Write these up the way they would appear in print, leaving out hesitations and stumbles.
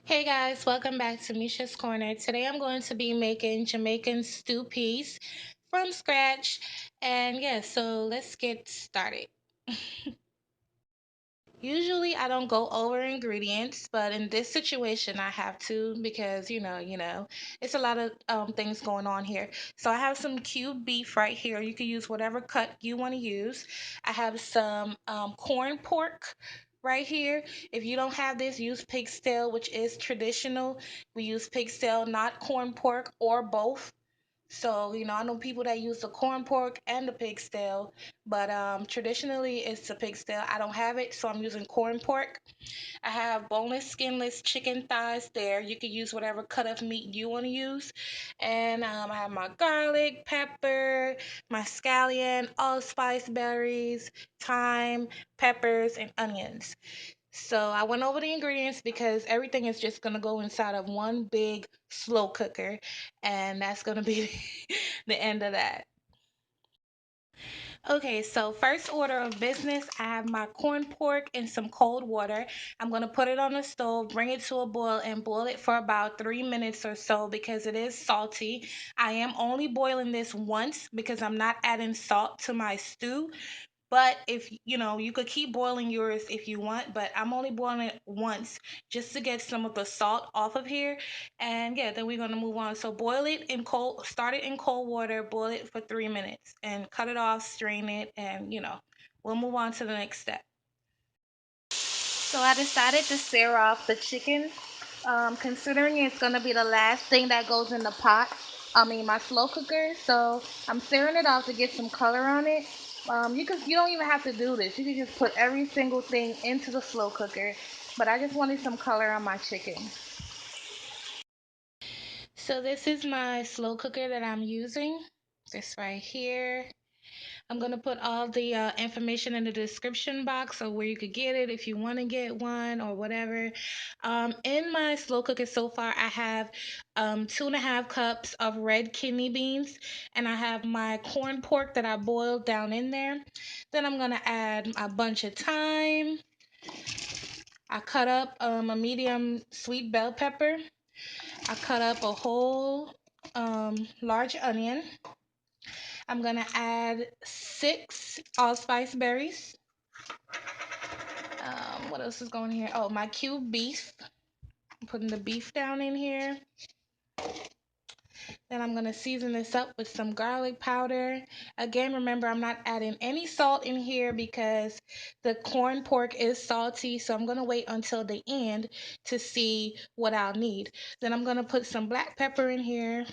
Hey guys, welcome back to Mesha's Corner. Today I'm going to be making Jamaican stew peas from scratch. And yeah, so let's get started. Usually I don't go over ingredients, but in this situation I have to because it's a lot of things going on here. So I have some cubed beef right here. You can use whatever cut you want to use. I have some corn pork right here. If you don't have this, use pig tail, which is traditional. We use pig tail, not corn pork or both. So, I know people that use the corn pork and the pig tail, but traditionally it's the pig tail. I don't have it, so I'm using corn pork. I have boneless, skinless chicken thighs there. You can use whatever cut of meat you want to use. And I have my garlic, pepper, my scallion, allspice berries, thyme, peppers, and onions. So I went over the ingredients because everything is just gonna go inside of one big slow cooker, and that's gonna be the end of that. Okay, so first order of business, I have my corn pork in some cold water. I'm gonna put it on the stove, bring it to a boil, and boil it for about 3 minutes or so because it is salty. I am only boiling this once because I'm not adding salt to my stew. But if you could keep boiling yours if you want, but I'm only boiling it once just to get some of the salt off of here. And yeah, then we're gonna move on. So boil it in cold, start it in cold water, boil it for 3 minutes, and cut it off, strain it, and we'll move on to the next step. So I decided to sear off the chicken, considering it's gonna be the last thing that goes in the pot. I mean my slow cooker. So I'm searing it off to get some color on it. You don't even have to do this. You can just put every single thing into the slow cooker. But I just wanted some color on my chicken. So this is my slow cooker that I'm using. This right here. I'm gonna put all the information in the description box of where you could get it if you want to get one or whatever. In my slow cooker so far, I have 2.5 cups of red kidney beans, and I have my corn pork that I boiled down in there. Then I'm gonna add a bunch of thyme. I cut up a medium sweet bell pepper. I cut up a whole large onion. I'm gonna add 6 allspice berries. What else is going here? Oh, my cubed beef. I'm putting the beef down in here. Then I'm going to season this up with some garlic powder. Again, remember, I'm not adding any salt in here because the corn pork is salty. So I'm going to wait until the end to see what I'll need. Then I'm going to put some black pepper in here.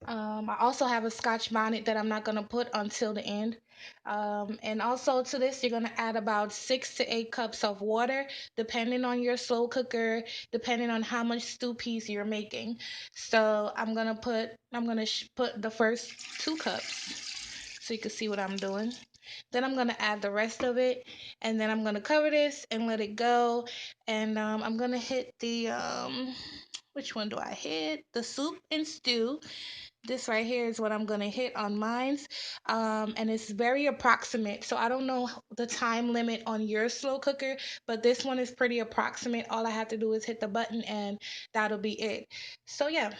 I also have a Scotch bonnet that I'm not going to put until the end. And also to this, you're going to add about 6 to 8 cups of water, depending on your slow cooker, depending on how much stew peas you're making. So I'm going to put the first 2 cups so you can see what I'm doing. Then I'm going to add the rest of it, and then I'm going to cover this and let it go. And I'm going to hit which one do I hit? The soup and stew. This right here is what I'm gonna hit on mine's, and it's very approximate. So I don't know the time limit on your slow cooker, but this one is pretty approximate. All I have to do is hit the button, and that'll be it. So yeah,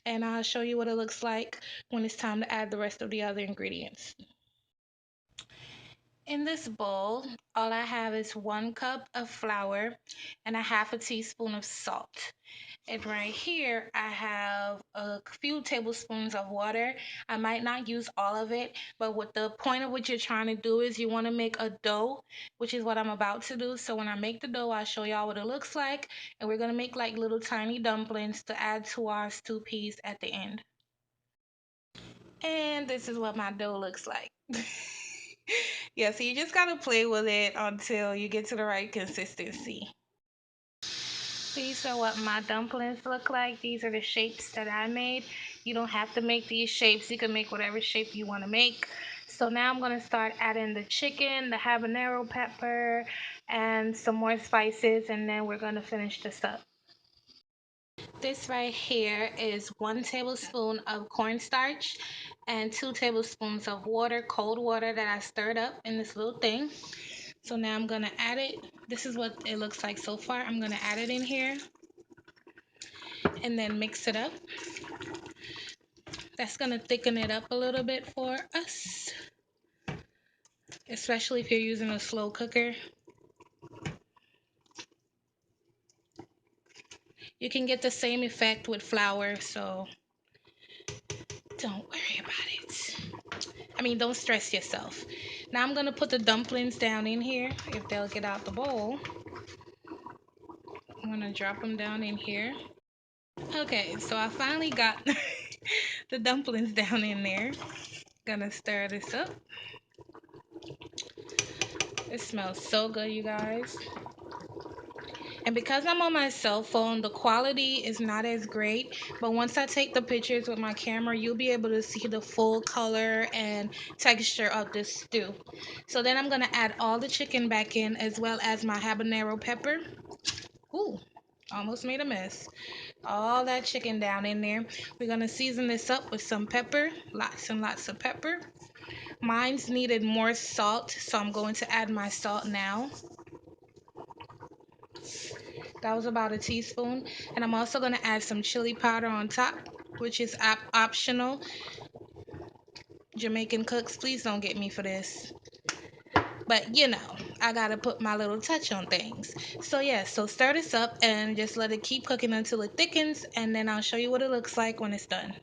and I'll show you what it looks like when it's time to add the rest of the other ingredients. In this bowl, all I have is 1 cup of flour and a half a teaspoon of salt. And right here, I have a few tablespoons of water. I might not use all of it, but what the point of what you're trying to do is you want to make a dough, which is what I'm about to do. So when I make the dough, I'll show y'all what it looks like. And we're going to make like little tiny dumplings to add to our stew peas at the end. And this is what my dough looks like. Yeah, so you just gotta play with it until you get to the right consistency. These are what my dumplings look like. These are the shapes that I made. You don't have to make these shapes. You can make whatever shape you want to make. So now I'm going to start adding the chicken, the habanero pepper, and some more spices, and then we're going to finish this up. This right here is 1 tablespoon of cornstarch and 2 tablespoons of water, cold water that I stirred up in this little thing. So now I'm gonna add it. This is what it looks like so far. I'm gonna add it in here and then mix it up. That's gonna thicken it up a little bit for us, especially if you're using a slow cooker. You can get the same effect with flour, so don't worry about it. I mean, don't stress yourself. Now I'm gonna put the dumplings down in here. If they'll get out the bowl, I'm gonna drop them down in here. Okay, so I finally got the dumplings down in there. Gonna stir this up. It smells so good, you guys. And because I'm on my cell phone, the quality is not as great. But once I take the pictures with my camera, you'll be able to see the full color and texture of this stew. So then I'm going to add all the chicken back in as well as my habanero pepper. Ooh, almost made a mess. All that chicken down in there. We're going to season this up with some pepper, lots and lots of pepper. Mine's needed more salt, so I'm going to add my salt now. That was about a teaspoon. And I'm also going to add some chili powder on top, which is optional. Jamaican cooks, please don't get me for this. But you know, I got to put my little touch on things. So yeah, so stir this up and just let it keep cooking until it thickens. And then I'll show you what it looks like when it's done.